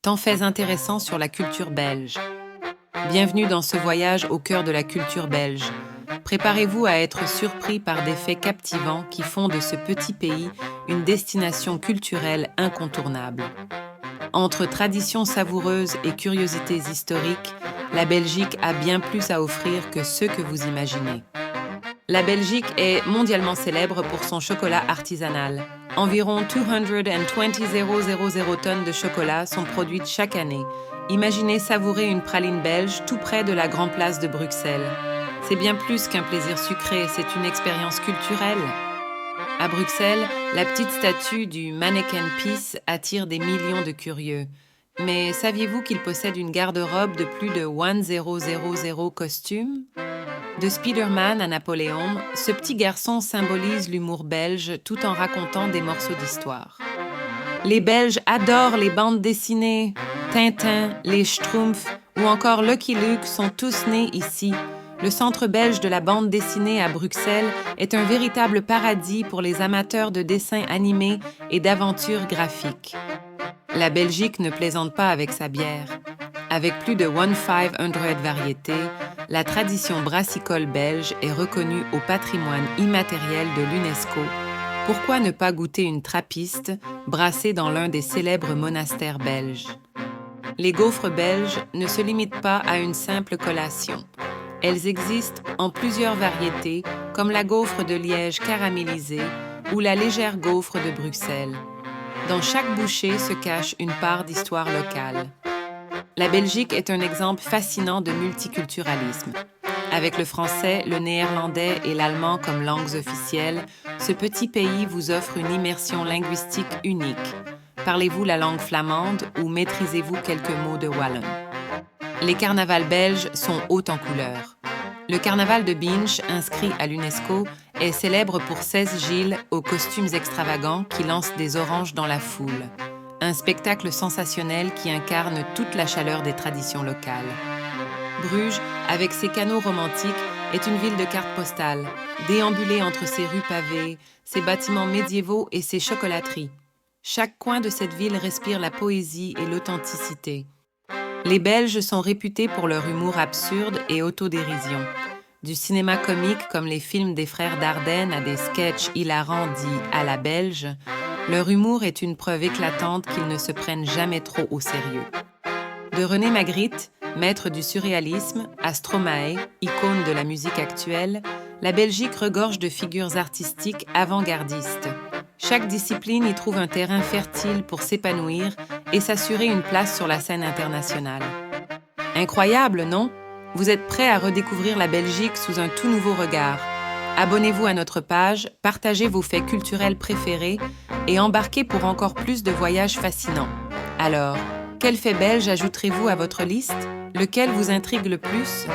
Tant faits intéressants sur la culture belge. Bienvenue dans ce voyage au cœur de la culture belge. Préparez-vous à être surpris par des faits captivants qui font de ce petit pays une destination culturelle incontournable. Entre traditions savoureuses et curiosités historiques, la Belgique a bien plus à offrir que ce que vous imaginez. La Belgique est mondialement célèbre pour son chocolat artisanal. Environ 220,000 tonnes de chocolat sont produites chaque année. Imaginez savourer une praline belge tout près de la Grande Place de Bruxelles. C'est bien plus qu'un plaisir sucré, c'est une expérience culturelle. À Bruxelles, la petite statue du Manneken Pis attire des millions de curieux. Mais saviez-vous qu'il possède une garde-robe de plus de 1000 costumes? De Spider-Man à Napoléon, ce petit garçon symbolise l'humour belge tout en racontant des morceaux d'histoire. Les Belges adorent les bandes dessinées. Tintin, les Schtroumpfs ou encore Lucky Luke sont tous nés ici. Le Centre belge de la bande dessinée à Bruxelles est un véritable paradis pour les amateurs de dessins animés et d'aventures graphiques. La Belgique ne plaisante pas avec sa bière. Avec plus de 1500 variétés, la tradition brassicole belge est reconnue au patrimoine immatériel de l'UNESCO. Pourquoi ne pas goûter une trappiste brassée dans l'un des célèbres monastères belges? Les gaufres belges ne se limitent pas à une simple collation. Elles existent en plusieurs variétés, comme la gaufre de Liège caramélisée ou la légère gaufre de Bruxelles. Dans chaque bouchée se cache une part d'histoire locale. La Belgique est un exemple fascinant de multiculturalisme. Avec le français, le néerlandais et l'allemand comme langues officielles, ce petit pays vous offre une immersion linguistique unique. Parlez-vous la langue flamande ou maîtrisez-vous quelques mots de wallon? Les carnavals belges sont hauts en couleurs. Le carnaval de Binche, inscrit à l'UNESCO, est célèbre pour 16 Gilles aux costumes extravagants qui lancent des oranges dans la foule. Un spectacle sensationnel qui incarne toute la chaleur des traditions locales. Bruges, avec ses canaux romantiques, est une ville de cartes postales, déambulée entre ses rues pavées, ses bâtiments médiévaux et ses chocolateries. Chaque coin de cette ville respire la poésie et l'authenticité. Les Belges sont réputés pour leur humour absurde et autodérision. Du cinéma comique comme les films des frères Dardenne à des sketchs hilarants dits à la belge, leur humour est une preuve éclatante qu'ils ne se prennent jamais trop au sérieux. De René Magritte, maître du surréalisme, à Stromae, icône de la musique actuelle, la Belgique regorge de figures artistiques avant-gardistes. Chaque discipline y trouve un terrain fertile pour s'épanouir et s'assurer une place sur la scène internationale. Incroyable, non? Vous êtes prêts à redécouvrir la Belgique sous un tout nouveau regard. Abonnez-vous à notre page, partagez vos faits culturels préférés et embarquez pour encore plus de voyages fascinants. Alors, quel fait belge ajouterez-vous à votre liste? Lequel vous intrigue le plus?